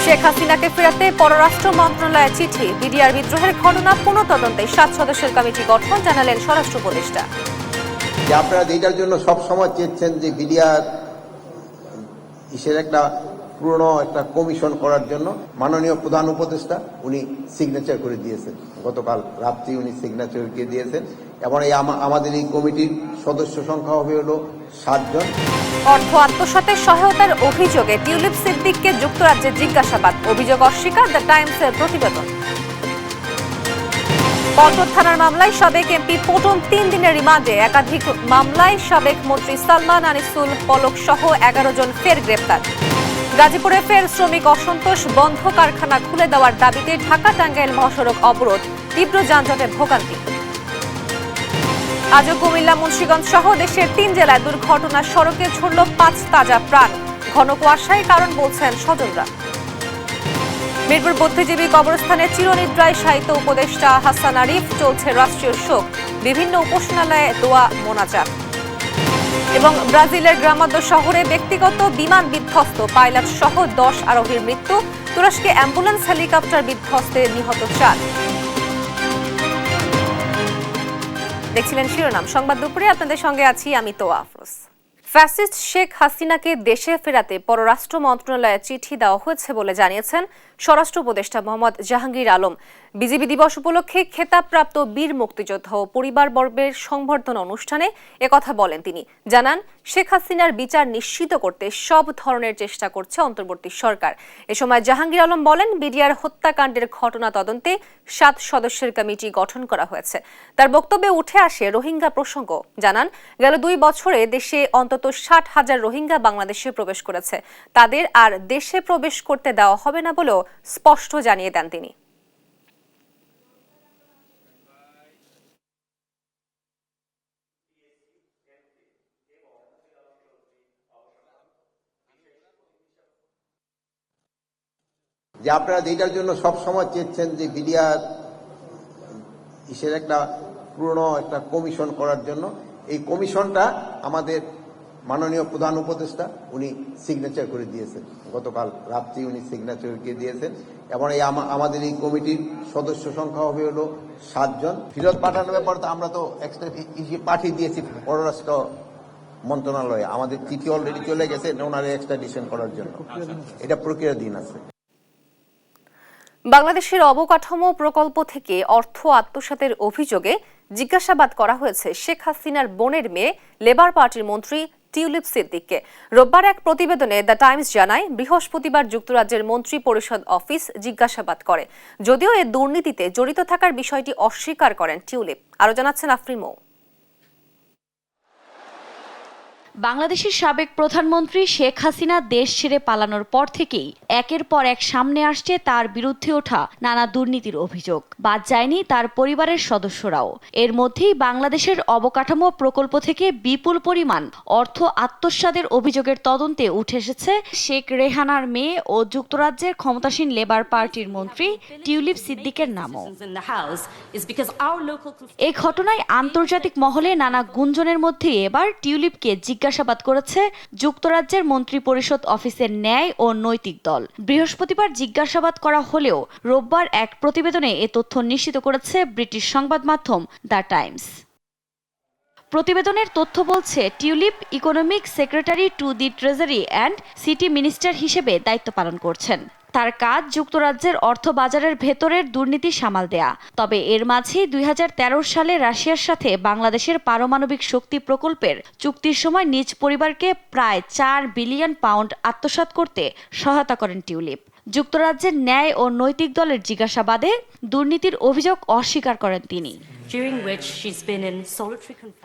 শেখ হাসিনাকে ফেরাতে পররাষ্ট্র মন্ত্রণালয়ের চিঠি, বিডিআর বিদ্রোহের ঘটনা পুনঃতদন্তে 7 সদস্যের কমিটি গঠন জানালেন স্বরাষ্ট্র উপদেষ্টা। আপনারা এটার জন্য সব সময় চেয়েছেন যে বিডিআর একটা পুরনো একটা কমিশন করার জন্য মাননীয় প্রধান উপদেষ্টা উনি সিগনেচার করে দিয়েছেন। গতকাল রাত্রি উনি সিগনেচার করে দিয়েছেন এবং আমাদের এই কমিটির সদস্য সংখ্যা হবে হলো 7 জন। অর্থ আত্মসাতের সহায়তার অভিযোগে টিউলিপ সিদ্দিককে যুক্তরাজ্যে জিজ্ঞাসাবাদ, অভিযোগ অস্বীকার দ্য টাইমসের প্রতিবেদন। পল্টন থানার মামলায় সাবেক এমপি পটন 3 দিনের রিমান্ডে, একাধিক মামলায় সাবেক মন্ত্রী সালমান, আনিসুল, পলক সহ 11 জন ফের গ্রেপ্তার। গাজীপুরে ফের শ্রমিক অসন্তোষ, বন্ধ কারখানা খুলে দেওয়ার দাবিতে ঢাকা টাঙ্গাইল মহাসড়ক অবরোধ, তীব্র যানজটে ভোগান্তি। আজও কুমিল্লা, মুন্সিগঞ্জ সহ দেশের 3 জেলায় দুর্ঘটনার সড়কে ঝরল 5 তাজা প্রাণ, ঘন কুয়াশায় কারণ বলছেন স্বজনরা। মিরপুর বুদ্ধিজীবী কবরস্থানে চিরনিদ্রায় শায়িত উপদেষ্টা হাসান আরিফ, চলছে রাষ্ট্রীয় শোক, বিভিন্ন উপাসনালয়ে দোয়া মোনাজাত। এবং ব্রাজিলের গ্রামাদ্য শহরে ব্যক্তিগত বিমান বিধ্বস্ত, পাইলট সহ 10 আরোহীর মৃত্যু, তুরস্কে অ্যাম্বুলেন্স হেলিকপ্টার বিধ্বস্তে নিহত 4। দেখছিলেন শিরোনাম সংবাদ দুপুরে, আপনাদের সঙ্গে আছি আমি তোয়া আফরোজ। ফ্যাসিস্ট শেখ হাসিনাকে দেশে ফেরাতে পররাষ্ট্র মন্ত্রণালয়ে চিঠি দেওয়া হয়েছে বলে জানিয়েছেন স্বরাষ্ট্র উপদেষ্টা মোহাম্মদ জাহাঙ্গীর আলম। বিজিবি দিবস উপলক্ষে খেতাবপ্রাপ্ত বীর মুক্তিযোদ্ধা ও পরিবারবর্গের সংবর্ধনা অনুষ্ঠানে একথা বলেন তিনি। জানান, শেখ হাসিনার বিচার নিশ্চিত করতে সব ধরনের চেষ্টা করছে অন্তর্বর্তী সরকার। এ সময় জাহাঙ্গীর আলম বলেন, বিডিআর হত্যাকাণ্ডের ঘটনা তদন্তে 7 সদস্যের কমিটি গঠন করা হয়েছে। তার বক্তব্যে উঠে আসে রোহিঙ্গা প্রসঙ্গ। জানান, গেল 2 বছরে দেশে অন্তত 60,000 রোহিঙ্গা বাংলাদেশে প্রবেশ করেছে। তাদের আর দেশে প্রবেশ করতে দেওয়া হবে না বলেও স্পষ্ট জানিয়ে দেন তিনি। যে আপনারা এটার জন্য সব সময় চেয়েছেন যে বিডিআর একটা পুরনো একটা কমিশন করার জন্য, এই কমিশনটা আমাদের মাননীয় প্রধান উপদেষ্টা উনি সিগনেচার করে দিয়েছেন। গতকাল রাত্রি উনি সিগনেচার করে দিয়েছেন এবং আমাদের এই কমিটির সদস্য সংখ্যা হবে হলো 7 জন। ফেরত পাঠানোর ব্যাপার তো আমরা তো এক্সট্রা পাঠিয়ে দিয়েছি পররাষ্ট্র মন্ত্রণালয়ে, আমাদের চিঠি অলরেডি চলে গেছে ওনারে এক্সট্রাডিশন করার জন্য, এটা প্রক্রিয়াধীন আছে। বাংলাদেশের অবকাঠামো প্রকল্প থেকে অর্থ আত্মসাতের অভিযোগে জিজ্ঞাসাবাদ করা হয়েছে শেখ হাসিনার বোনের মেয়ে লেবার পার্টির মন্ত্রী টিউলিপ সিদ্দিককে। রোববার এক প্রতিবেদনে দ্য টাইমস জানায়, বৃহস্পতিবার যুক্তরাজ্যের মন্ত্রী পরিষদ অফিস জিজ্ঞাসাবাদ করে, যদিও এ দুর্নীতিতে জড়িত থাকার বিষয়টি অস্বীকার করেন টিউলিপ। আরও জানাচ্ছেন আফরিন মৌ। বাংলাদেশের সাবেক প্রধানমন্ত্রী শেখ হাসিনা দেশ ছেড়ে পালানোর পর থেকেই একের পর এক সামনে আসছে তার বিরুদ্ধে ওঠা নানা দুর্নীতির অভিযোগ। বাদ যায়নি তার পরিবারের সদস্যরাও। এর মধ্যেই বাংলাদেশের অবকাঠামো প্রকল্প থেকে বিপুল পরিমাণ অর্থ আত্মসাতের অভিযোগের তদন্তে উঠে এসেছে শেখ রেহানার মেয়ে ও যুক্তরাজ্যের ক্ষমতাসীন লেবার পার্টির মন্ত্রী টিউলিপ সিদ্দিকের নামও। এই ঘটনায় আন্তর্জাতিক মহলে নানা গুঞ্জনের মধ্যে এবার টিউলিপকে জিজ্ঞাসাবাদ করেছে যুক্তরাজ্যের মন্ত্রী পরিষদ অফিসের ন্যায় ও নৈতিক দল। বৃহস্পতিবার জিজ্ঞাসাবাদ করা হলেও রোববার এক প্রতিবেদনে এ তথ্য নিশ্চিত করেছে ব্রিটিশ সংবাদ মাধ্যম দ্য টাইমস। প্রতিবেদনের তথ্য বলছে, tulip economic secretary to the treasury and city minister হিসেবে দায়িত্ব পালন করছেন। তার কাজ যুক্তরাজ্যের অর্থ বাজারের ভেতরের দুর্নীতি সামাল দেয়া। তবে এর মাঝেই 2013 সালে রাশিয়ার সাথে বাংলাদেশের পারমাণবিক শক্তি প্রকল্পের চুক্তির সময় নিজ পরিবারকে প্রায় 4 বিলিয়ন পাউন্ড আত্মসাৎ করতে সহায়তা করেন টিউলিপ। যুক্তরাজ্যের ন্যায় ও নৈতিক দলের জিজ্ঞাসাবাদে দুর্নীতির অভিযোগ অস্বীকার করেন তিনি।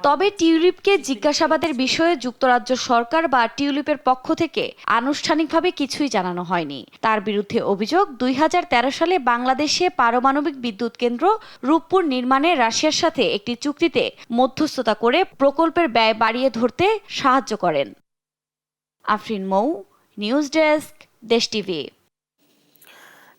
তবে টিউলিপকে জিজ্ঞাসাবাদের বিষয়ে যুক্তরাজ্য সরকার বা টিউলিপের পক্ষ থেকে আনুষ্ঠানিকভাবে কিছুই জানানো হয়নি। তার বিরুদ্ধে অভিযোগ, 2013 সালে বাংলাদেশে পারমাণবিক বিদ্যুৎ কেন্দ্র রূপপুর নির্মাণে রাশিয়ার সাথে একটি চুক্তিতে মধ্যস্থতা করে প্রকল্পের ব্যয় বাড়িয়ে ধরতে সাহায্য করেন। আফরিন মৌ, নিউজ ডেস্ক, দেশ টিভি।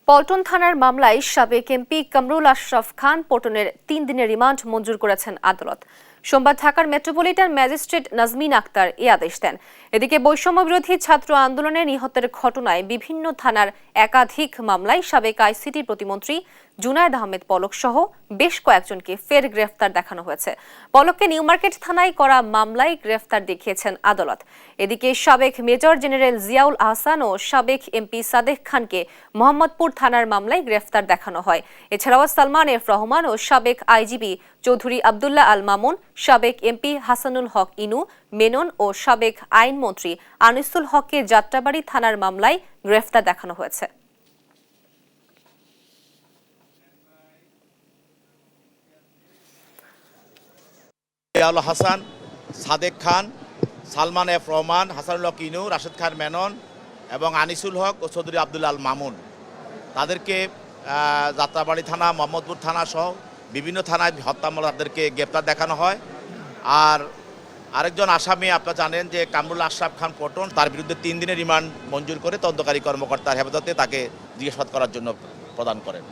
পল্টন থানার মামলায় সাবেক এমপি কামরুল আশরাফ খান পল্টনের 3 দিনের রিমান্ড মঞ্জুর করেছেন আদালত। সোমবার ঢাকার মেট্রোপলিটন ম্যাজিস্ট্রেট নাজমিন আক্তার এই আদেশ দেন। এদিকে বৈষম্য বিরোধী ছাত্র আন্দোলনে নিহতের ঘটনায় বিভিন্ন থানার একাধিক মামলায় সাবেক আইসিটি প্রতিমন্ত্রী জুনায়েদ আহমেদ পলক সহ বেশ কয়েকজনকে ফের গ্রেফতার দেখানো হয়েছে। পলককে নিউ মার্কেট থানায় করা মামলায় গ্রেফতার দেখিয়েছেন আদালত। এদিকে সাবেক মেজর জেনারেল জিয়াউল আহসান ও সাবেক এমপি সাদেক খানকে মোহাম্মদপুর থানার মামলায় গ্রেফতার দেখানো হয়। এছাড়াও সালমান এফ রহমান ও সাবেক আইজিপি চৌধুরী আব্দুল্লাহ আল মামুন, সাবেক এমপি হাসানুল হক ইনু মেনন ও সাবেক আইনমন্ত্রী আনিসুল হককে যাত্রাবাড়ী থানার মামলায় গ্রেফতার দেখানো হয়েছে। জিয়াউল হাসান, সাদেক খান, সালমান এফ রহমান, হাসানুল হক ইনু, রাশেদ খান মেনন এবং আনিসুল হক ও চৌধুরী আব্দুল্লাহ আল মামুন তাদেরকে যাত্রাবাড়ী থানা, মোহাম্মদপুর থানা সহ বিভিন্ন থানায় হত্যা মামলা তাদেরকে গ্রেপ্তার দেখানো হয়। আর আরেকজন আসামি আপনারা জানেন যে কামরুল আশরাফ খান পটন, তার বিরুদ্ধে 3 দিনের রিমান্ড মঞ্জুর করে তদন্তকারী কর্মকর্তার হেফাজতে তাকে জিজ্ঞাসাবাদ করার জন্য প্রদান করেন।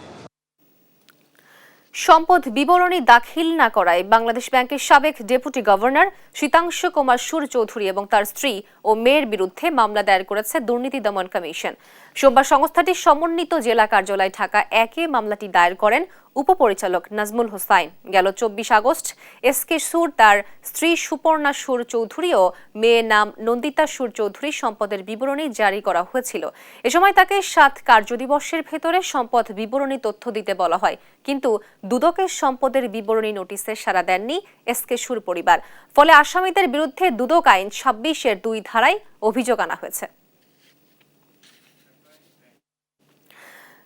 সম্পদ বিবরণী দাখিল না করায় বাংলাদেশ ব্যাংকের সাবেক ডেপুটি গভর্নর শীতাংশু কুমার সুর চৌধুরী এবং তার স্ত্রী ও মেয়ের বিরুদ্ধে মামলা দায়ের করেছে দুর্নীতি দমন কমিশন। সোমবার সংস্থাটির সমন্বিত জেলা কার্যালয় ঢাকা 1-এ মামলাটি দায়ের করেন উপপরিচালক নাজমুল হোসাইন। গেল 24 আগস্ট এসকে সুর, তার স্ত্রী সুপর্ণা সুর চৌধুরী ও মেয়ের নাম নন্দিতা সুর চৌধুরী সম্পদের বিবরণী জারি করা হয়েছিল। এ সময় তাকে 7 কার্যদিবসের ভেতরে সম্পদ বিবরণী তথ্য দিতে বলা হয়, কিন্তু দুদকের সম্পদের বিবরণী নোটিশে সাড়া দেননি এসকে সুর পরিবার। ফলে আসামিদের বিরুদ্ধে দুদক আইন 26-এর 2 ধারায় অভিযোগ আনা হয়েছে।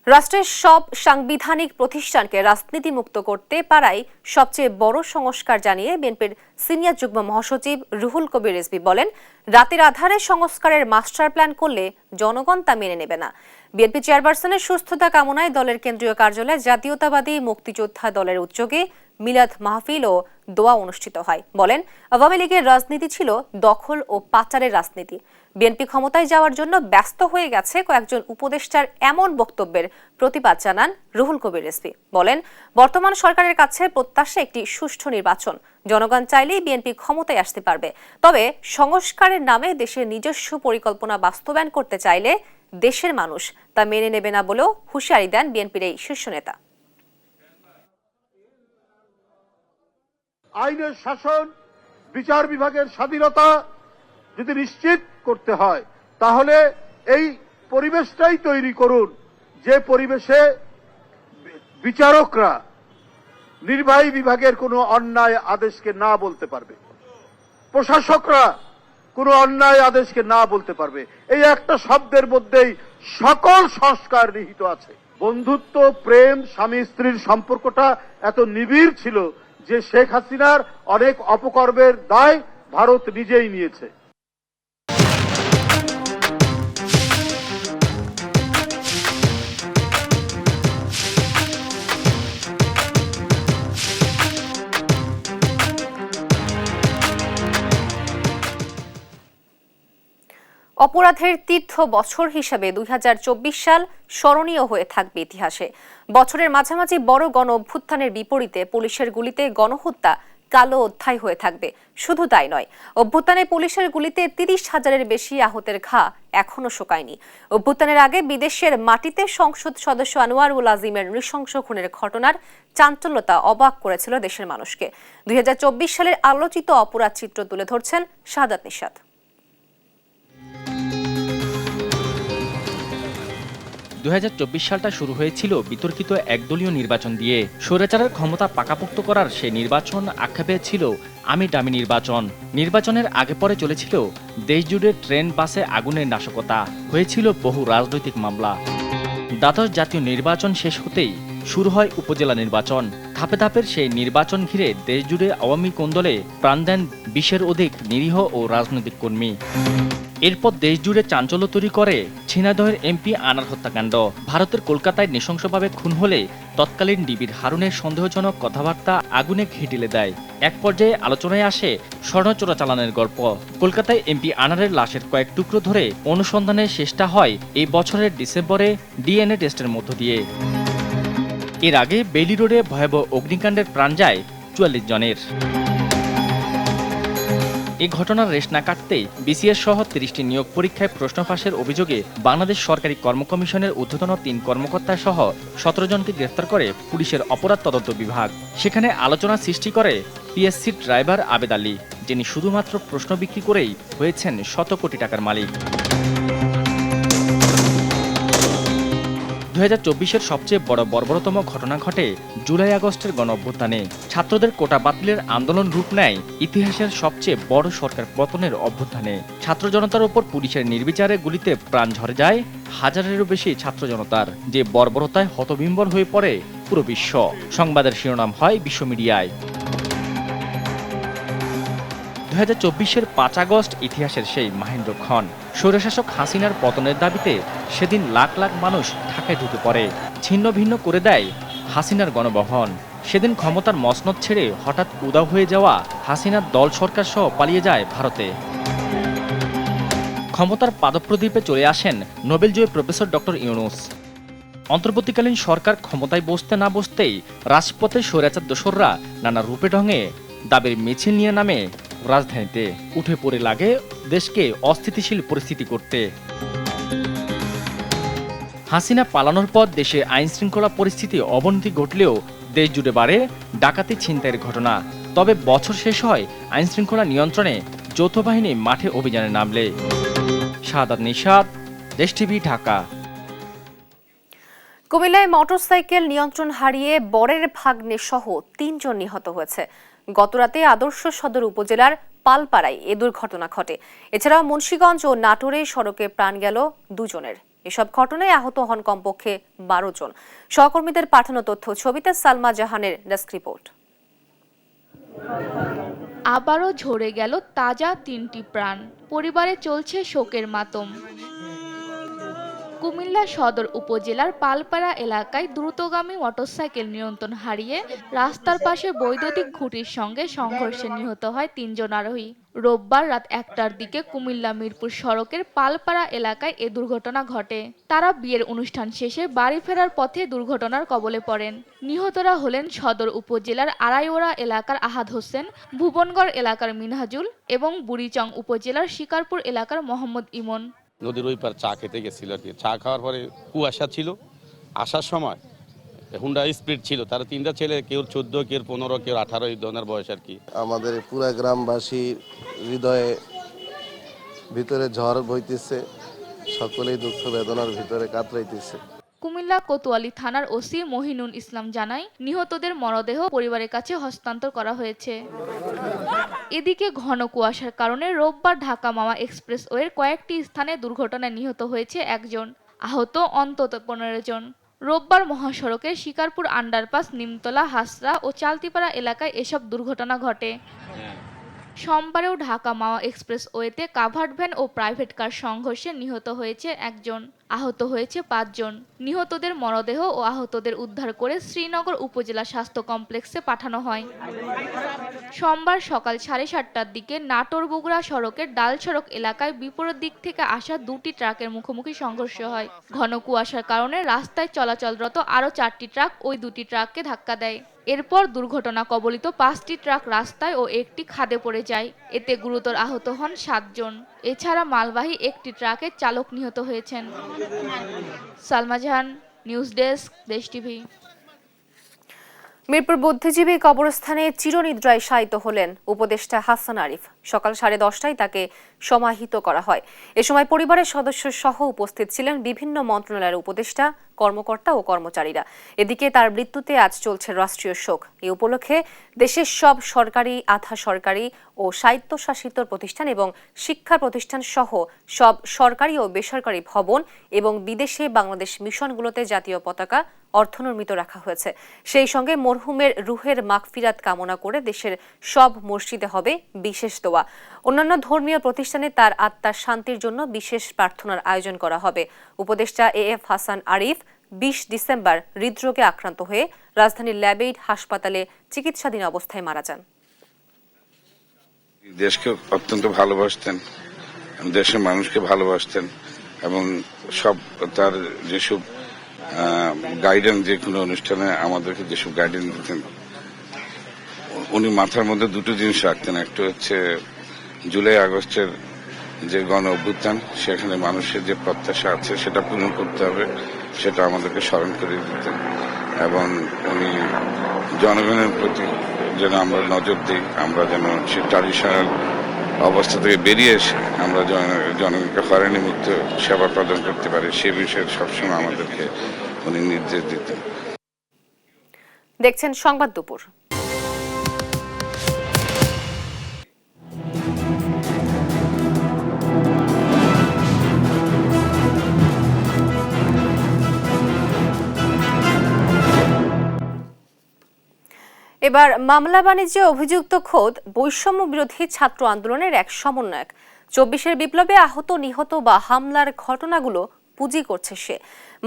রাষ্ট্রের সব সাংবিধানিক প্রতিষ্ঠানকে রাজনীতিমুক্ত করতে পারাই সবচেয়ে বড় সংস্কার জানিয়ে বিএনপির সিনিয়র যুগ্ম মহাসচিব রুহুল কবির রিজভী বলেন, রাতের আধারে সংস্কারের মাস্টার প্ল্যান করলে জনগণ তা মেনে নেবে না। বিএনপি চেয়ারপারসনের সুস্থতা কামনায় দলের কেন্দ্রীয় কার্যালয়ে জাতীয়তাবাদী মুক্তিযোদ্ধা দলের উদ্যোগে মিলাদ মাহফিল ও দোয়া অনুষ্ঠিত হয়। বলেন, আওয়ামী লীগের রাজনীতি ছিল দখল ও পাচারের রাজনীতি। বিএনপি ক্ষমতায় যাওয়ার জন্য ব্যস্ত হয়ে গেছে কয়েকজন উপদেষ্টার এমন বক্তব্যের প্রতিবাদ জানান রুহুল কবির রিজভী। বলেন, বর্তমান সরকারের কাছে প্রত্যাশা একটি সুষ্ঠু নির্বাচন। জনগণ চাইলেই বিএনপি ক্ষমতায় আসতে পারবে, তবে সংস্কারের নামে দেশের নিজস্ব পরিকল্পনা বাস্তবায়ন করতে চাইলে দেশের মানুষ তা মেনে নেবে না বলেও হুঁশিয়ারি দেন বিএনপির এই শীর্ষ নেতা। আইনের শাসন, বিচার বিভাগের স্বাধীনতা যদি নিশ্চিত করতে হয়, তাহলে এই পরিবেশটাই তৈরি করুন যে পরিবেশে বিচারকরা নির্বাহী বিভাগের কোনো অন্যায় আদেশকে না বলতে পারবে, প্রশাসকরা কোনো অন্যায় আদেশকে না বলতে পারবে। এই একটা শব্দের মধ্যেই সকল সংস্কার নিহিত আছে। বন্ধুত্ব, প্রেম, স্বামী স্ত্রীর সম্পর্কটা এত নিবিড় ছিল যে শেখ হাসিনার অনেক অপকর্মের দায় ভারত নিজেই নিয়েছে। অপরাধের তীর্থ বছর হিসেবে 2024 সাল স্মরণীয় হয়ে থাকবে ইতিহাসে। বছরের মাঝামাঝি বড় গণ অভ্যুত্থানের বিপরীতে পুলিশের গুলিতে গণহত্যা কালো অধ্যায় হয়ে থাকবে। শুধু তাই নয়, অভ্যুত্থানে পুলিশের গুলিতে 30,000-এর বেশি আহতের ঘা এখনো শোকায়নি। অভ্যুত্থানের আগে বিদেশের মাটিতে সংসদ সদস্য আনোয়ারুল আজিমের নৃশংস খুনের ঘটনার চাঞ্চল্যতা অবাক করেছিল দেশের মানুষকে। 2024 সালের আলোচিত অপরাধ চিত্র তুলে ধরছেন শাহাদাত নিশাত। 2024 সালটা শুরু হয়েছিল বিতর্কিত একদলীয় নির্বাচন দিয়ে। স্বৈরাচারের ক্ষমতা পাকাপোক্ত করার সেই নির্বাচন আখ্যা পেয়েছিল আমি ডামি নির্বাচন। নির্বাচনের আগে পরে চলেছিল দেশজুড়ে ট্রেন, বাসে আগুনের নাশকতা, হয়েছিল বহু রাজনৈতিক মামলা। দ্বাদশ জাতীয় নির্বাচন শেষ হতেই শুরু হয় উপজেলা নির্বাচন। ধাপে ধাপের সেই নির্বাচন ঘিরে দেশজুড়ে আওয়ামী কোন্দলে প্রাণ দেন 20-এর অধিক নিরীহ ও রাজনৈতিক কর্মী। এরপর দেশজুড়ে চাঞ্চল্য তৈরি করে ঝিনাইদহের এমপি আনার হত্যাকাণ্ড। ভারতের কলকাতায় নৃশংসভাবে খুন হলে তৎকালীন ডিবির হারুনের সন্দেহজনক কথাবার্তা আগুনে ঘি ঢেলে দেয়। এক পর্যায়ে আলোচনায় আসে স্বর্ণ চোরাচালানের গল্প। কলকাতায় এমপি আনারের লাশের কয়েক টুকরো ধরে অনুসন্ধানের চেষ্টা হয় এই বছরের ডিসেম্বরে ডিএনএ টেস্টের মধ্য দিয়ে। এর আগে বেইলি রোডে ভয়াবহ অগ্নিকাণ্ডের প্রাণ যায় 44 জনের। এই ঘটনার রেশ না কাটতেই বিসিএস সহ ৩০টি নিয়োগ পরীক্ষায় প্রশ্ন ফাঁসের অভিযোগে বাংলাদেশ সরকারি কর্ম কমিশনের ঊর্ধ্বতন ৩ কর্মকর্তা সহ ১৭ জনকে গ্রেফতার করে পুলিশের অপরাধ তদন্ত বিভাগ। সেখানে আলোচনা সৃষ্টি করে পিএসসি ড্রাইভার আবেদ আলী, যিনি শুধুমাত্র প্রশ্ন বিক্রি করেই হয়েছেন শত কোটি টাকার মালিক। 2024-এর সবচেয়ে বড় বর্বরতম ঘটনা ঘটে জুলাই আগস্টের গণঅভ্যুত্থানে। ছাত্রদের কোটা বাতিলের আন্দোলন রূপ নেয় ইতিহাসের সবচেয়ে বড় সরকার পতনের অভ্যুত্থানে। ছাত্র জনতার উপর পুলিশের নির্বিচারে গুলিতে প্রাণ ঝরে যায় হাজারেরও বেশি ছাত্র জনতার, যে বর্বরতায় হতবিম্বল হয়ে পড়ে পুরো বিশ্ব। সংবাদের শিরোনাম হয় বিশ্ব মিডিয়ায়। 2024-এর 5 আগস্ট ইতিহাসের সেই মাহেন্দ্রক্ষণ। স্বৈরশাসক হাসিনার পতনের দাবিতে সেদিন লাখ লাখ মানুষ ঢাকায় ঢুকে পড়ে। ছিন্ন ভিন্ন করে দেয় হাসিনার গণভবন। সেদিন ক্ষমতার মসনদ ছেড়ে হঠাৎ উধাও হয়ে যাওয়া হাসিনার দল সরকার সহ পালিয়ে যায় ভারতে। ক্ষমতার পাদপ্রদীপে চলে আসেন নোবেলজয়ী প্রফেসর ডক্টর ইউনূস। অন্তর্বর্তীকালীন সরকার ক্ষমতায় বসতে না বসতেই রাজপথে স্বৈরাচার দোসররা নানা রূপে ঢঙে দাবির মিছিল নিয়ে নামে রাজধানীতে। উঠে পড়ে লাগে দেশকে অস্থিতিশীল পরিস্থিতি করতে। হাসিনা পালানোর পর দেশে আইন শৃঙ্খলা পরিস্থিতি অবনতি ঘটলেও দেশ জুড়ে বাড়ে ডাকাতি ছিনতাইয়ের ঘটনা। তবে বছর শেষ হয় আইন শৃঙ্খলা নিয়ন্ত্রণে যৌথ বাহিনী মাঠে অভিযানে নামলে। শাহাদাত নিশাত, দেশ টিভি, ঢাকা। কুমিল্লায় মোটরসাইকেল নিয়ন্ত্রণ হারিয়ে বরের ভাগ্নে সহ ৩ জন নিহত হয়েছে। গতরাতে আদর্শ সদর উপজেলার পালপাড়ায় এ দুর্ঘটনা ঘটে। এছাড়াও মুন্সিগঞ্জ ও নাটোরে সড়কে প্রাণ গেল 2 জনের। এসব ঘটনায় আহত হন কমপক্ষে 12 জন। সহকর্মীদের পাঠানো তথ্য ছবিতে সালমা জাহানের ডেস্ক রিপোর্ট। আবারও ঝরে গেল তাজা 3টি প্রাণ, পরিবারে চলছে শোকের মাতম। কুমিল্লা সদর উপজেলার পালপাড়া এলাকায় দ্রুতগামী মোটরসাইকেল নিয়ন্ত্রণ হারিয়ে রাস্তার পাশে বৈদ্যুতিক খুঁটির সঙ্গে সংঘর্ষে নিহত হয় 3 জন আরোহী। রোববার রাত 1টার দিকে কুমিল্লা মিরপুর সড়কের পালপাড়া এলাকায় এ দুর্ঘটনা ঘটে। তারা বিয়ের অনুষ্ঠান শেষে বাড়ি ফেরার পথে দুর্ঘটনার কবলে পড়েন। নিহতরা হলেন সদর উপজেলার আড়াইওড়া এলাকার আহাদ হোসেন, ভুবনগড় এলাকার মিনহাজুল এবং বুড়িচং উপজেলার শিকারপুর এলাকার মোহাম্মদ ইমন। নদীর ওই পার চা খেতে গেছিল আর কি। চা খাওয়ার পরে কুয়াশা ছিল, আসার সময় হুন্ডা স্পিড ছিল। তার 3টা ছেলে, কেউ 14, কেউ 15, কেউ 18 এই ধরনের বয়স আর কি। আমাদের পুরা গ্রামবাসীর হৃদয়ে ভিতরে ঝড় বইতেছে, সকলেই দুঃখ বেদনার ভিতরে কাতরাইতেছে। কুমিল্লা কোতোয়ালি থানার ওসি মহিনুল ইসলাম জানায়, নিহতদের মরদেহ পরিবারের কাছে হস্তান্তর করা হয়েছে। এদিকে ঘন কুয়াশার কারণে রোববার ঢাকা মাওয়া এক্সপ্রেসওয়ের কয়েকটি স্থানে দুর্ঘটনায় নিহত হয়েছে 1 জন, আহত অন্তত 15 জন। রোববার মহাসড়কের শিকারপুর আন্ডারপাস, নিমতলা, হাসরা ও চালতিপাড়া এলাকায় এসব দুর্ঘটনা ঘটে। সোমবারেও ঢাকা মাওয়া এক্সপ্রেসওয়েতে কাভার্ড ভ্যান ও প্রাইভেট কার সংঘর্ষে নিহত হয়েছে 1 জন, আহত হয়েছে 5 জন। নিহতদের মরদেহ ও আহতদের উদ্ধার করে শ্রীনগর উপজেলা স্বাস্থ্য কমপ্লেক্সে পাঠানো হয়। সোমবার সকাল 7:30টার দিকে নাটোর বগুড়া সড়কের ডাল সড়ক এলাকায় বিপরীত দিক থেকে আসা 2টি ট্রাকের মুখোমুখি সংঘর্ষ হয়। ঘন কুয়াশার কারণে রাস্তায় চলাচলরত আরও 4টি ট্রাক ওই 2টি ট্রাককে ধাক্কা দেয়। এরপর দুর্ঘটনা কবলিত 5টি ট্রাক রাস্তায় ও একটি খাদে পড়ে যায়। এতে গুরুতর আহত হন 7 জন। এছাড়া মালবাহী একটি ট্রাকের চালক নিহত হয়েছেন। সালমা জাহান, নিউজ ডেস্ক, দেশ টিভি। মিরপুর বুদ্ধিজীবী কবরস্থানে চিরনিদ্রায় শায়িত হলেন উপদেষ্টা হাসান আরিফ। সকাল 10:30টায় তাকে সমাহিত করা হয়। এ সময় পরিবারের সদস্য সহ উপস্থিত ছিলেন বিভিন্ন মন্ত্রণালয়ের উপদেষ্টা, কর্মকর্তা ও কর্মচারীরা। এদিকে তার মৃত্যুতে আজ চলছে রাষ্ট্রীয় শোক। এই উপলক্ষে দেশের সব সরকারি, আধা সরকারি ও স্বায়ত্তশাসিত প্রতিষ্ঠান এবং শিক্ষা প্রতিষ্ঠান সহ সব সরকারি ও বেসরকারি ভবন এবং বিদেশে বাংলাদেশ মিশনগুলোতে জাতীয় পতাকা অর্ধনমিত রাখা হয়েছে। সেই সঙ্গে মরহুমের রুহের মাগফিরাত কামনা করে দেশের সব মসজিদে হবে বিশেষ দোয়া। অন্যান্য ধর্মীয় প্রতিষ্ঠানে তার আত্মার শান্তির জন্য বিশেষ প্রার্থনার আয়োজন করা হবে। উপদেষ্টা এএফ হাসান আরিফ 20 ডিসেম্বর হৃদরোগে আক্রান্ত হয়ে রাজধানীর ল্যাবেইড হাসপাতালে চিকিৎসাধীন অবস্থায় মারা যান। দেশকে অত্যন্ত ভালোবাসতেন, দেশের মানুষকে ভালোবাসতেন এবং সব তার যেসব গাইডেন্স, যে কোনো অনুষ্ঠানে আমাদেরকে যেসব গাইডেন্স দিতেন, উনি মাথার মধ্যে 2টো জিনিস রাখতেন। একটা হচ্ছে জুলাই আগস্টের যে গণ অভ্যুত্থান, সেখানে মানুষের যে প্রত্যাশা আছে সেটা পূরণ করতে হবে, সেটা আমাদেরকে স্মরণ করে দিতেন। এবং উনি জনগণের প্রতি যেন আমরা নজর দিই, আমরা যেন সে ট্র্যাডিশনাল অবস্থা থেকে বেরিয়ে এসে আমরা জনগণকে হয়রানি মুক্ত সেবা প্রদান করতে পারি, সে বিষয়ে সবসময় আমাদেরকে উনি নির্দেশ দিতেন। দেখছেন সংবাদ দুপুর। এবার মামলা বাণিজ্যে অভিযুক্ত খোদ বৈষম্য বিরোধী ছাত্র আন্দোলনের এক সমন্বয়ক। 24-এর বিপ্লবে আহত, নিহত বা হামলার ঘটনাগুলো পুঁজি করছে সে।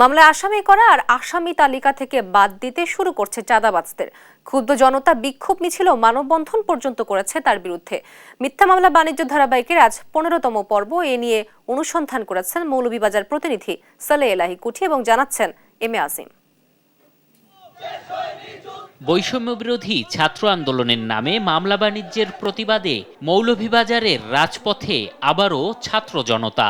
মামলায় আসামি করা আর আসামি তালিকা থেকে বাদ দিতে শুরু করছে চাঁদাবাজদের। ক্ষুব্ধ জনতা বিক্ষোভ মিছিল ও মানববন্ধন পর্যন্ত করেছে তার বিরুদ্ধে। মিথ্যা মামলা বাণিজ্য ধারাবাহিকের আজ 15তম পর্ব। এ নিয়ে অনুসন্ধান করেছেন মৌলভীবাজার প্রতিনিধি সালেহ এলাহি কুঠি এবং জানাচ্ছেন এম এ আজিম। বৈষম্য বিরোধী ছাত্র আন্দোলনের নামে মামলা বাণিজ্যের প্রতিবাদে মৌলভীবাজারের রাজপথে আবারও ছাত্র জনতা।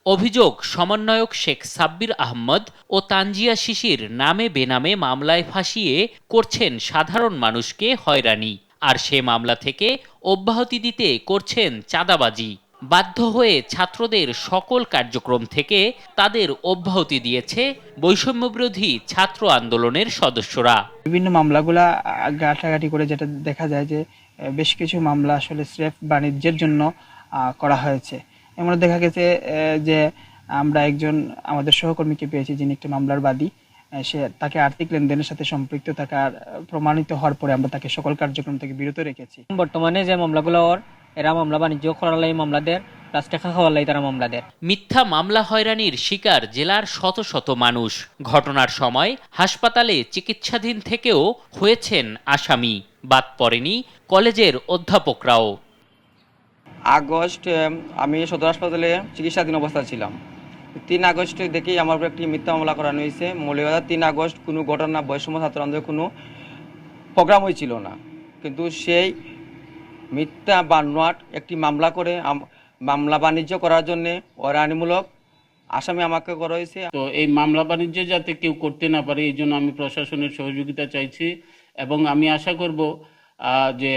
অভিযোগ, সমন্বয়ক শেখ সাব্বির আহমদ ও তানজিয়া শিশির নামে বেনামে মামলায় ফাঁসিয়ে করছেন সাধারণ মানুষকে হয়রানি, আর সে মামলা থেকে অব্যাহতি দিতে করছেন চাঁদাবাজি। বাধ্য হয়ে ছাত্রদের সকল কার্যক্রম থেকে তাদের অব্যাহতি দিয়েছে বৈষম্যবিরোধী ছাত্র আন্দোলনের সদস্যরা। বিভিন্ন মামলাগুলা ঘাটাঘাটি করে যেটা দেখা যায় যে বেশ কিছু মামলা আসলে স্রেফ বাণিজ্যের জন্য করা হয়েছে। এমন দেখা গেছে যে আমরা একজন আমাদের সহকর্মীকে পেয়েছি যিনি একটা মামলার বাদী। সে তাকে আর্থিক লেনদেনের সাথে সম্পৃক্ত থাকার প্রমাণিত হওয়ার পরে আমরা তাকে সকল কার্যক্রম থেকে বিরত রেখেছি। বর্তমানে যে মামলাগুলো এরা মামলা বাণিজ্য করার লাই মামলা দেয়, প্লাস টাকা খাওয়ার লাই তারা মামলা দেয়। মিথ্যা মামলা হয়রানির শিকার জেলার শত শত মানুষ। ঘটনার সময় হাসপাতালে চিকিৎসাধীন থেকেও হয়েছেন আসামি। বাদ পড়েনি কলেজের অধ্যাপকরাও। আগস্ট আমি সদর হাসপাতালে চিকিৎসাধীন অবস্থায় ছিলাম। 3 আগস্ট দেখেই আমার উপর একটি মিথ্যা মামলা করানো হয়েছে। মৌলভীবাজার 3 আগস্ট কোনো ঘটনা বৈষম্য ছাত্র আন্দোলনের কোনো প্রোগ্রাম হয়েছিল না, কিন্তু সেই মিথ্যা বানোয়াট একটি মামলা করে মামলা বাণিজ্য করার জন্য হয়রানিমূলক আসামি আমাকে করা হয়েছে। তো এই মামলা বাণিজ্য যাতে কেউ করতে না পারে, এই জন্য আমি প্রশাসনের সহযোগিতা চাইছি এবং আমি আশা করব যে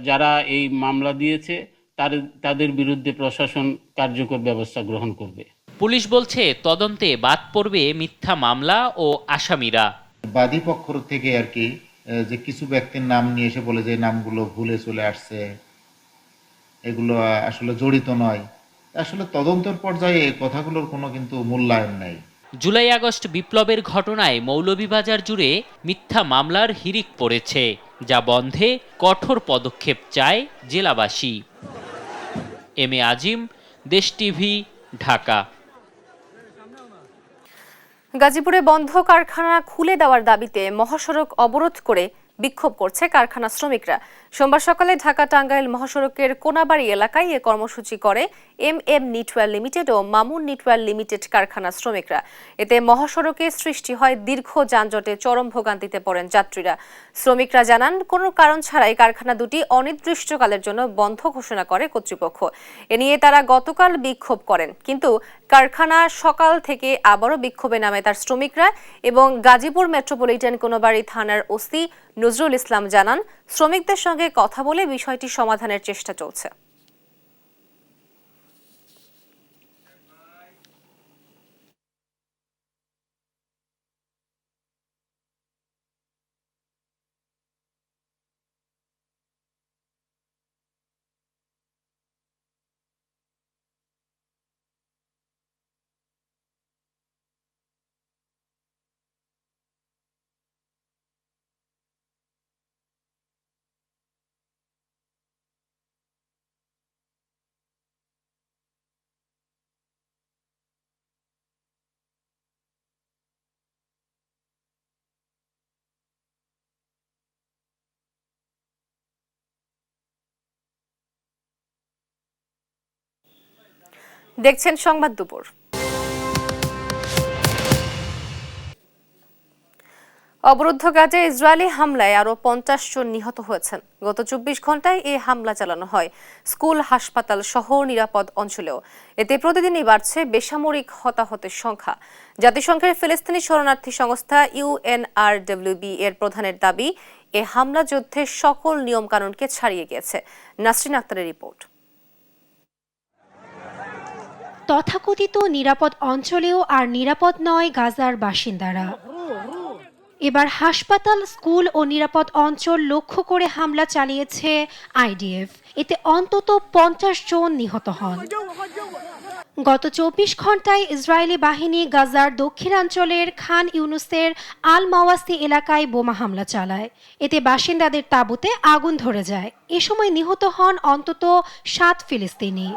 যারা এই মামলা দিয়েছে তাদের বিরুদ্ধে প্রশাসন কার্যকর ব্যবস্থা গ্রহণ করবে। পুলিশ বলছে তদন্তে বাদ পড়বে মিথ্যা মামলা ও আসামিরা। বাদী পক্ষ থেকে আর কি যে কিছু ব্যক্তির নাম নিয়ে এসে বলে যে নামগুলো ভুলে চলে আসছে, এগুলো আসলে জড়িত নয়। আসলে তদন্তের পর্যায়ে এই কথাগুলোর কোনো কিন্তু মূল্যায়ন নাই। জুলাই আগস্ট বিপ্লবের ঘটনায় মৌলভীবাজার জুড়ে মিথ্যা মামলার হিড়িক পড়েছে, যা বন্ধে কঠোর পদক্ষেপ চায় জেলাবাসী। এম এ আজিম, দেশ টিভি, ঢাকা। গাজীপুরে বন্ধ কারখানা খুলে দেওয়ার দাবিতে মহাসড়ক অবরোধ করে বিক্ষোভ করছে কারখানা শ্রমিকরা। সোমবার সকালে ঢাকা টাঙ্গাইল মহাসড়কের কোনাবাড়ি এলাকায় এ কর্মসূচি করে এম নিটওয়্যার লিমিটেড ও মামুন নিটওয়্যার লিমিটেড কারখানা শ্রমিকরা। এতে মহাসড়কে সৃষ্টি হয় দীর্ঘ যানজটে চরম ভোগান্তিতে পড়েন যাত্রীরা। শ্রমিকরা জানান, কোনো কারণ ছাড়াই কারখানা দুটি অনির্দিষ্টকালের জন্য বন্ধ ঘোষণা করে কর্তৃপক্ষ। এ নিয়ে তারা গতকাল বিক্ষোভ করেন, কিন্তু কারখানা সকাল থেকে আবারও বিক্ষোভে নামে তার শ্রমিকরা। এবং গাজীপুর মেট্রোপলিটন কোনাবাড়ি থানার ওসি নজরুল ইসলাম জানান, শ্রমিকদের সঙ্গে কথা বলে বিষয়টি সমাধানের চেষ্টা চলছে। দেখছেন সংবাদ দুপুর। অবরুদ্ধ গাজায় ইসরায়েলি হামলায় আরও 50 জন নিহত হয়েছেন। গত 24 ঘন্টায় এই হামলা চালানো হয় স্কুল, হাসপাতাল সহ নিরাপদ অঞ্চলেও। এতে প্রতিদিনই বাড়ছে বেসামরিক হতাহতের সংখ্যা। জাতিসংঘের ফিলিস্তিনি শরণার্থী সংস্থা UNRWA এর প্রধানের দাবি, এ হামলা যুদ্ধের সকল নিয়মকানুনকে ছাড়িয়ে গিয়েছে। নাসরিন আক্তারের রিপোর্ট। তথাকথিত নিরাপদ অঞ্চলেও আর নিরাপদ নয় গাজার বাসিন্দারা। এবার হাসপাতাল, স্কুল ও নিরাপদ অঞ্চল লক্ষ্য করে হামলা চালিয়েছে IDF। এতে অন্তত 50 জন নিহত হন। গত 24 ঘন্টায় ইসরায়েলি বাহিনী গাজার দক্ষিণাঞ্চলের খান ইউনুসের আল মাওয়াসি এলাকায় বোমা হামলা চালায়। এতে বাসিন্দাদের তাঁবুতে আগুন ধরে যায়। এ সময় নিহত হন অন্তত 7 ফিলিস্তিনি।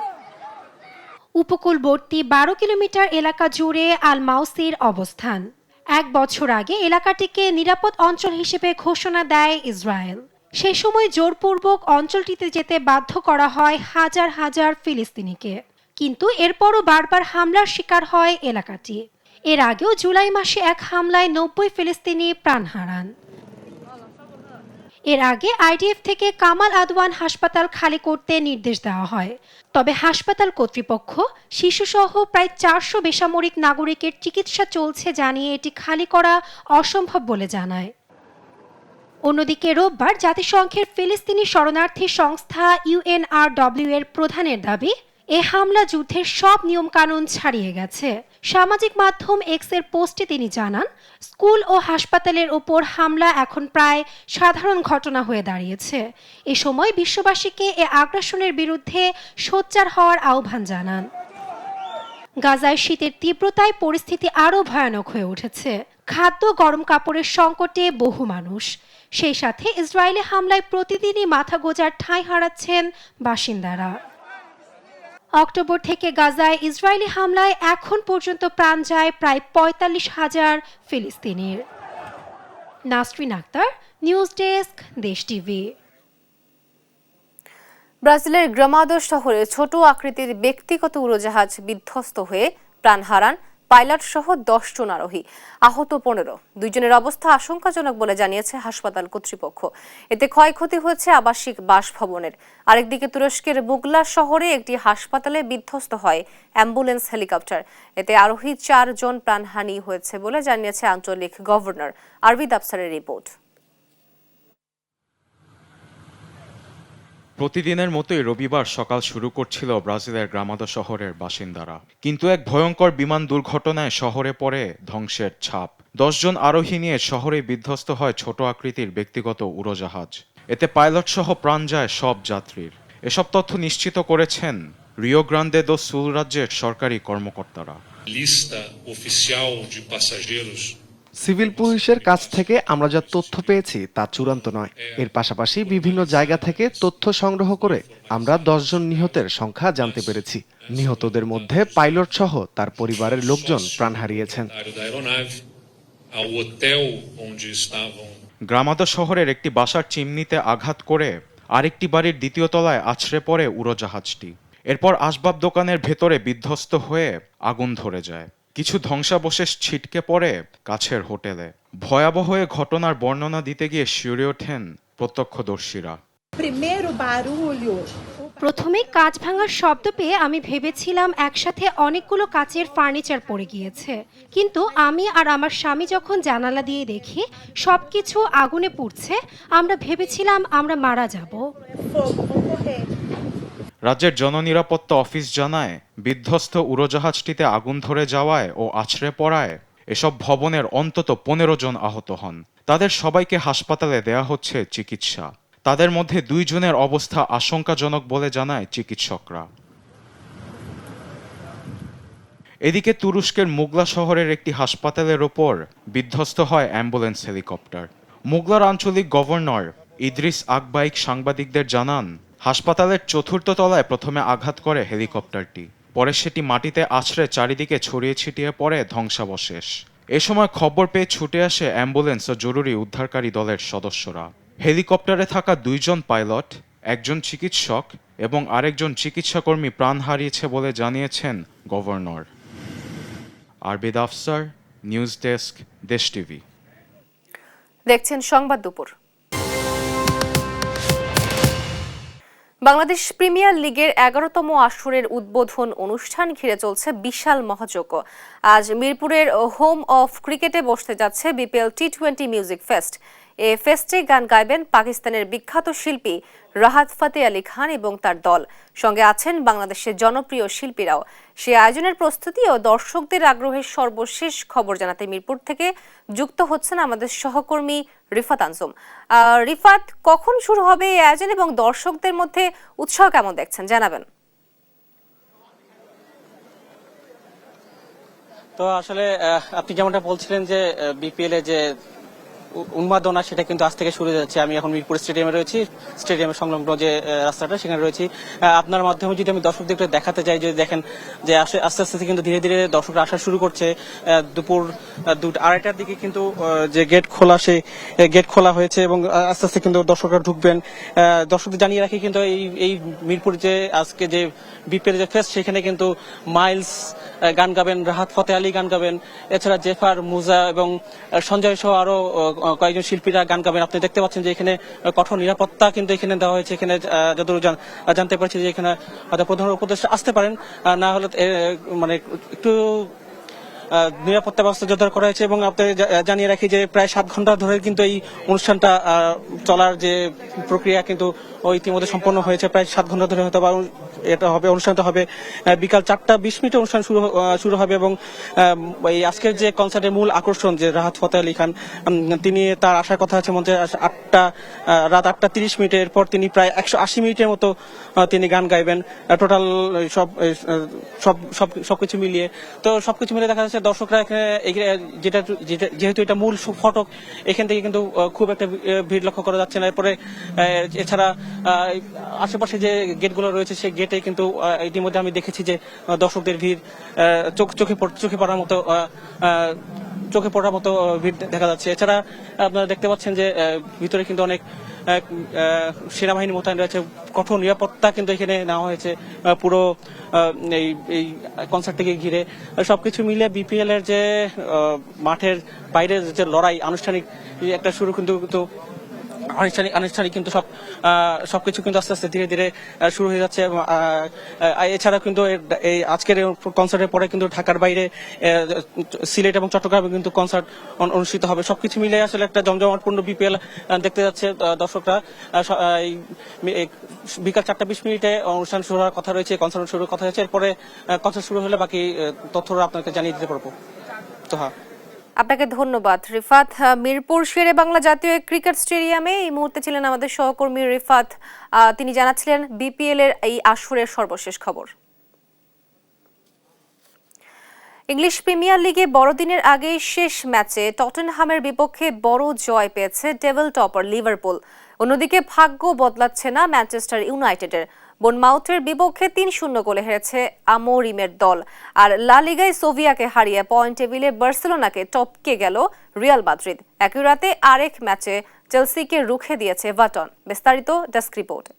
উপকূলবর্তী 12 কিলোমিটার এলাকা জুড়ে আল মাওসির অবস্থান। 1 বছর আগে এলাকাটিকে নিরাপদ অঞ্চল হিসেবে ঘোষণা দেয় ইসরায়েল। সেই সময় জোরপূর্বক অঞ্চলটিতে যেতে বাধ্য করা হয় হাজার হাজার ফিলিস্তিনিকে। কিন্তু এরপরও বারবার হামলার শিকার হয় এলাকাটি। এর আগেও জুলাই মাসে এক হামলায় 90 ফিলিস্তিনি প্রাণ হারান। এর আগে IDF থেকে কামাল আদওয়ান হাসপাতাল খালি করতে নির্দেশ দেওয়া হয়। তবে হাসপাতাল কর্তৃপক্ষ শিশুসহ প্রায় 400 বেসামরিক নাগরিকের চিকিৎসা চলছে জানিয়ে এটি খালি করা অসম্ভব বলে জানায়। অন্যদিকে রোববার জাতিসংঘের ফিলিস্তিনি শরণার্থী সংস্থা UNRWA এর প্রধানের দাবি, এ হামলা যুদ্ধের সব নিয়মকানুন ছাড়িয়ে গেছে। সামাজিক মাধ্যম X এর পোস্টে তিনি জানান, স্কুল ও হাসপাতালের ওপর হামলা এখন প্রায় সাধারণ ঘটনা হয়ে দাঁড়িয়েছে। এ সময় বিশ্ববাসীকে এ আগ্রাসনের বিরুদ্ধে সোচ্চার হওয়ার আহ্বান জানান। গাজায় শীতের তীব্রতায় পরিস্থিতি আরও ভয়ানক হয়ে উঠেছে। খাদ্য, গরম কাপড়ের সংকটে বহু মানুষ। সেই সাথে ইসরায়েলি হামলায় প্রতিদিনই মাথা গোঁজার ঠাঁই হারাচ্ছেন বাসিন্দারা। অক্টোবর থেকে গাজায় ইসরায়েলি হামলায় এখন পর্যন্ত প্রাণ যায় প্রায় 45,000 ফিলিস্তিনির। নাসরিন আক্তার, নিউজ ডেস্ক, দেশ টিভি। ব্রাজিলের গ্রামাদো শহরে ছোট আকৃতির ব্যক্তিগত উড়োজাহাজ বিধ্বস্ত হয়ে প্রাণ হারান পাইলট সহ 10 জন আরোহী, আহত 15। 2 জনের অবস্থা আশঙ্কাজনক বলে জানিয়েছে হাসপাতাল কর্তৃপক্ষ। এতে ক্ষয়ক্ষতি হয়েছে আবাসিক বাসভবনের। আরেকদিকে তুরস্কের বুগলা শহরে একটি হাসপাতালে বিধ্বস্ত হয় অ্যাম্বুলেন্স হেলিকপ্টার। এতে আরোহী 4 জন প্রাণহানি হয়েছে বলে জানিয়েছে আঞ্চলিক গভর্নর। আরবিদ আফসারের রিপোর্ট। প্রতিদিনের মতোই রবিবার সকাল শুরু করছিল ব্রাজিলের গ্রামাদো শহরের বাসিন্দারা, কিন্তু এক ভয়ঙ্কর বিমান দুর্ঘটনায় শহরে পড়ে ধ্বংসের ছাপ। 10 জন আরোহী নিয়ে শহরে বিধ্বস্ত হয় ছোট আকৃতির ব্যক্তিগত উড়োজাহাজ। এতে পাইলট সহ প্রাণ যায় সব যাত্রীর। এসব তথ্য নিশ্চিত করেছেন রিও গ্রান্দে দো সুল রাজ্যের সরকারি কর্মকর্তারা। সিভিল পুলিশের কাছ থেকে আমরা যা তথ্য পেয়েছি তা চূড়ান্ত নয়। এর পাশাপাশি বিভিন্ন জায়গা থেকে তথ্য সংগ্রহ করে আমরা 10 জন নিহতের সংখ্যা জানতে পেরেছি। নিহতদের মধ্যে পাইলট সহ তার পরিবারের লোকজন প্রাণ হারিয়েছেন। গ্রামাদো শহরের একটি বাসার চিমনিতে আঘাত করে আরেকটি বাড়ির 2য় তলায় আছড়ে পড়ে উড়োজাহাজটি। এরপর আসবাব দোকানের ভেতরে বিধ্বস্ত হয়ে আগুন ধরে যায়। কিছু ধ্বংসাবশেষ ছিটকে পড়ে কাছের হোটেলে। ভয়াবহ এ ঘটনার বর্ণনা দিতে গিয়ে শিউরে ওঠেন প্রত্যক্ষদর্শীরা। প্রথমে কাঁচ ভাঙার শব্দ পেয়ে আমি ভেবেছিলাম একসাথে অনেকগুলো কাচের ফার্নিচার পড়ে গিয়েছে, কিন্তু আমি আর আমার স্বামী যখন জানালা দিয়ে দেখি সবকিছু আগুনে পুড়ছে, আমরা ভেবেছিলাম আমরা মারা যাব। রাজ্যের জননিরাপত্তা অফিস জানায়, বিধ্বস্ত উড়োজাহাজটিতে আগুন ধরে যাওয়ায় ও আছড়ে পড়ায় এসব ভবনের অন্তত 15 জন আহত হন। তাদের সবাইকে হাসপাতালে দেয়া হচ্ছে চিকিৎসা। তাদের মধ্যে 2 জনের অবস্থা আশঙ্কাজনক বলে জানায় চিকিৎসকরা। এদিকে তুরস্কের মুগলা শহরের একটি হাসপাতালের ওপর বিধ্বস্ত হয় অ্যাম্বুলেন্স হেলিকপ্টার। মুগলার আঞ্চলিক গভর্নর ইদ্রিস আকবাইক সাংবাদিকদের জানান, হাসপাতালের 4র্থ তলায় প্রথমে আঘাত করে হেলিকপ্টারটি, পরে সেটি মাটিতে আছড়ে চারিদিকে ছড়িয়ে ছিটিয়ে পড়ে ধ্বংসাবশেষ। এ সময় খবর পেয়ে ছুটে আসে অ্যাম্বুলেন্স ও জরুরি উদ্ধারকারী দলের সদস্যরা। হেলিকপ্টারে থাকা 2 জন পাইলট, 1 জন চিকিৎসক এবং আরেকজন চিকিৎসাকর্মী প্রাণ হারিয়েছে বলে জানিয়েছেন গভর্নর। আরবিদ আফসার, নিউজ ডেস্ক, দেশ টিভি। দেখছেন সংবাদ দুপুর। বাংলাদেশ প্রিমিয়ার লিগের 11তম আসরের উদ্বোধন অনুষ্ঠান ঘিরে চলছে বিশাল মহাযজ্ঞ। আজ মিরপুরের হোম অফ ক্রিকেটে বসতে যাচ্ছে বিপিএল টি20 মিউজিক ফেস্ট। এ ফেস্টে গান গাইবেন পাকিস্তানের বিখ্যাত শিল্পী রাহাত ফতে আলী খান এবং তার দল। সঙ্গে আছেন বাংলাদেশের জনপ্রিয় শিল্পীরাও। সে আয়োজনের প্রস্তুতি ও দর্শকদের আগ্রহের সর্বশেষ খবর জানাতে মিরপুর থেকে যুক্ত হচ্ছেন আমাদের সহকর্মী রিফাত আনজুম। রিফাত, কখন শুরু হবে এই আয়োজন এবং দর্শকদের মধ্যে উৎসাহ কেমন দেখছেন জানাবেন? তো আসলে আপনি যেমনটা বলছিলেন যে বিপিএল এ যে উন্মাদনা সেটা কিন্তু আজ থেকে শুরু হয়ে যাচ্ছে। আমি এখন মিরপুর স্টেডিয়ামে রয়েছি, স্টেডিয়ামের সংলগ্ন যে রাস্তাটা সেখানে রয়েছি। আপনার মাধ্যমে যদি আমি দর্শকদের একটু দেখাতে চাই, যদি দেখেন যে আস্তে আস্তে কিন্তু ধীরে ধীরে দর্শকরা আসা শুরু করছে। দুপুর 2:30টার দিকে কিন্তু যে গেট খোলা হয়েছে এবং আস্তে আস্তে কিন্তু দর্শকরা ঢুকবেন। দর্শকদের জানিয়ে রাখি কিন্তু এই মিরপুর যে আজকে যে বিপিএল যে ফেস্ট সেখানে কিন্তু মাইলস গান গাবেন, রাহাত ফতে আলী গান গাবেন, এছাড়া জেফার, মুজা এবং সঞ্জয় সহ আরো কয়েকজন শিল্পীরা গান গাবেন। আপনি দেখতে পাচ্ছেন যে এখানে কঠোর নিরাপত্তা কিন্তু এখানে দেওয়া হয়েছে। এখানে যতদূর জানতে পারছি যে এখানে হয়তো প্রধান উপদেষ্টা আসতে পারেন, না হলে মানে একটু নিরাপত্তা ব্যবস্থা জোরদার করা হয়েছে। এবং আপনি জানিয়ে রাখি যে প্রায় 7 ঘন্টা ধরে কিন্তু এই অনুষ্ঠানটা চলার যে প্রক্রিয়া কিন্তু ইতিমধ্যে সম্পন্ন হয়েছে। প্রায় 7 ঘন্টা ধরে হয়তো এটা হবে, অনুষ্ঠানটা হবে বিকাল 4:20 অনুষ্ঠান শুরু হবে। এবং এই আজকের যে কনসার্টের মূল আকর্ষণ যে রাহাত ফতে আলী খান, তিনি তার আসার কথা আছে মঞ্চে রাত 8:30। এরপর তিনি প্রায় 180 মিনিটের মতো তিনি গান গাইবেন টোটাল সবকিছু মিলিয়ে। তো সবকিছু মিলিয়ে দেখা যাচ্ছে দর্শকরা এখানে যেহেতু এটা মূল ফটক, এখান থেকে কিন্তু খুব একটা ভিড় লক্ষ্য করা যাচ্ছে না। এরপরে এছাড়া আশেপাশে যে গেটগুলো রয়েছে সেই গেটে কিন্তু ইতিমধ্যে আমি দেখেছি যে দর্শকদের ভিড় চোখে পড়ার মতো ভিড় দেখা যাচ্ছে। এছাড়া আপনারা দেখতে পাচ্ছেন যে ভিতরে কিন্তু অনেক সেনাবাহিনী মোতায়েন রয়েছে, কঠোর নিরাপত্তা কিন্তু এখানে নেওয়া হয়েছে পুরো এই কনসার্টটিকে ঘিরে। সবকিছু মিলে বিপিএল এর যে মাঠের বাইরের যে লড়াই, আনুষ্ঠানিক একটা শুরু কিন্তু আনুষ্ঠানিক কিন্তু সবকিছু কিন্তু আস্তে আস্তে ধীরে ধীরে শুরু হয়ে যাচ্ছে। এছাড়া কিন্তু এই আজকের কনসার্টের পরে কিন্তু ঢাকার বাইরে সিলেট এবং চট্টগ্রামে কিন্তু কনসার্ট অনুষ্ঠিত হবে। সবকিছু মিলে আসলে একটা জমজমাটপূর্ণ বিপিএল দেখতে যাচ্ছে দর্শকরা। বিকাল 4:20 অনুষ্ঠান শুরু হওয়ার কথা রয়েছে, কনসার্ট শুরুর কথা রয়েছে। এরপরে কনসার্ট শুরু হলে বাকি তথ্যরা আপনাকে জানিয়ে দিতে পারবো। তো হ্যাঁ, আপনাকে ধন্যবাদ রিফাত। মিরপুর শেরে বাংলা জাতীয় ক্রিকেট স্টেডিয়ামে এই মুহূর্তে ছিলেন আমাদের সহকর্মী রিফাত। তিনি জানাচ্ছিলেন বিপিএল এর এই আসরের সর্বশেষ খবর। ইংলিশ প্রিমিয়ার লিগে বড়দিনের আগে শেষ ম্যাচে টটেনহামের বিপক্ষে বড় জয় পেয়েছে টেবিল টপার লিভারপুল। অন্যদিকে ভাগ্য বদলাচ্ছে না ম্যানচেস্টার ইউনাইটেডের। বোর্নমাউথের বিপক্ষে 3-0 গোলে হেরেছে আমোরিমের দল। আর লা লিগায় সেভিয়াকে হারিয়ে পয়েন্ট টেবিলে বার্সেলোনাকে টপকে গেল রিয়াল মাদ্রিদ। একই রাতে আরেক ম্যাচে চেলসিকে রুখে দিয়েছে এভারটন। বিস্তারিত ডেস্ক রিপোর্টে।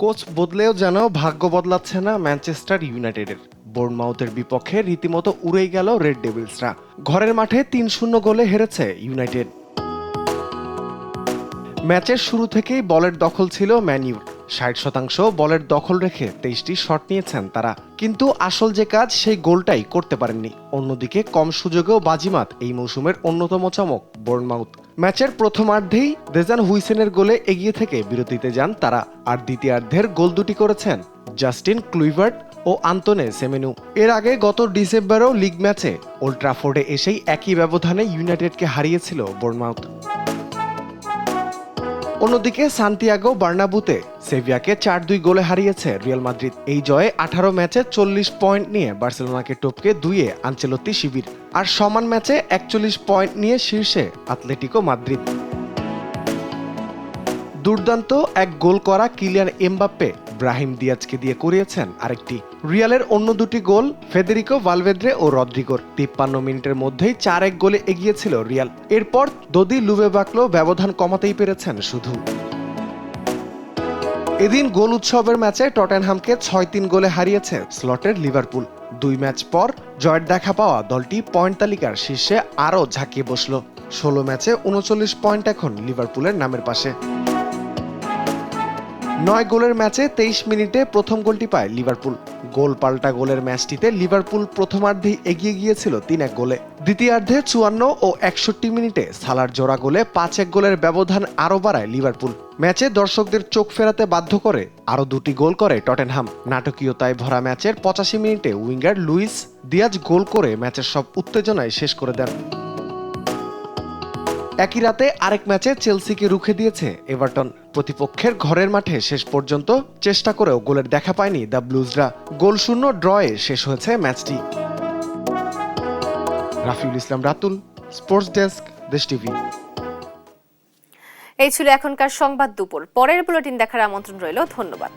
কোচ বদলেও যেন ভাগ্য বদলাচ্ছে না ম্যানচেস্টার ইউনাইটেডের। বোর্নমাউথের বিপক্ষে রীতিমতো উড়েই গেল রেড ডেভিলসরা। ঘরের মাঠে 3-0 গোলে হেরেছে ইউনাইটেড। ম্যাচের শুরু থেকেই বলের দখল ছিল ম্যানইউর। 60% বলের দখল রেখে 23টি শট নিয়েছেন তারা, কিন্তু আসল যে কাজ সেই গোলটাই করতে পারেননি। অন্যদিকে কম সুযোগেও বাজিমাত এই মৌসুমের অন্যতম চমক বোর্নমাউথ। ম্যাচের প্রথমার্ধেই দেজান হুইসেনের গোলে এগিয়ে থেকে বিরতিতে যান তারা, আর দ্বিতীয়ার্ধের গোল দুটি করেছেন জাস্টিন ক্লুইভার্ট ও আন্তোনে সেমেনু। এর আগে গত ডিসেম্বরেও লিগ ম্যাচে ওল্ড ট্রাফোর্ডে এসেই একই ব্যবধানে ইউনাইটেডকে হারিয়েছিল বোর্নমাউথ। অন্যদিকে সান্তিয়াগো বার্নাবুতে সেভিয়াকে 4-2 গোলে হারিয়েছে রিয়াল মাদ্রিদ। এই জয়ে 18 ম্যাচে 40 পয়েন্ট নিয়ে বার্সেলোনাকে টপকে 2-এ আনচেলত্তি শিবির। আর সমান ম্যাচে 41 পয়েন্ট নিয়ে শীর্ষে আতলেটিকো মাদ্রিদ। দুর্দান্ত এক গোল করা কিলিয়ান এমবাপ্পে ব্রাহিম দিয়াজকে দিয়ে করিয়েছেন আরেকটি। রিয়ালের অন্য দুটি গোল ফেদেরিকো ভালভেদ্রে ও রদ্রিগোর। 53 মিনিটের মধ্যেই 4-1 গোলে এগিয়েছিল রিয়াল। এরপর দোদি লুবেবাকলো ব্যবধান কমাতেই পেরেছেন শুধু। এদিন গোল উৎসবের ম্যাচে টটেনহামকে 6-3 গোলে হারিয়েছে স্লটের লিভারপুল। 2 ম্যাচ পর জয়ের দেখা পাওয়া দলটি পয়েন্ট তালিকার শীর্ষে আরও ঝাঁকিয়ে বসল। 16 ম্যাচে 39 পয়েন্ট এখন লিভারপুলের নামের পাশে। 9 গোলের ম্যাচে 23 মিনিটে প্রথম গোলটি পায় লিভারপুল। গোল পাল্টা গোলের ম্যাচটিতে লিভারপুল প্রথমার্ধেই এগিয়ে গিয়েছিল 3-1 গোলে। দ্বিতীয়ার্ধে 54 ও 61 মিনিটে সালার জোড়া গোলে 5-1 গোলের ব্যবধান আরও বাড়ায় লিভারপুল। ম্যাচে দর্শকদের চোখ ফেরাতে বাধ্য করে আরও 2টি গোল করে টটেনহাম। নাটকীয়তায় ভরা ম্যাচের 85 মিনিটে উইঙ্গার লুইস দিয়াজ গোল করে ম্যাচের সব উত্তেজনায় শেষ করে দেন। একই রাতে আরেক ম্যাচে চেলসিকে রুখে দিয়েছে এভারটন। প্রতিপক্ষের ঘরের মাঠে শেষ পর্যন্ত চেষ্টা করেও গোলের দেখা পায়নি দ্য ব্লুজরা। গোলশূন্য ড্রয়ে শেষ হয়েছে ম্যাচটি। রাফিউল ইসলাম রাতুল, স্পোর্টস ডেস্ক, দেশ টিভি। এই ছিল এখনকার সংবাদ দুপুর। পরের বুলেটিন দেখার আমন্ত্রণ রইল। ধন্যবাদ।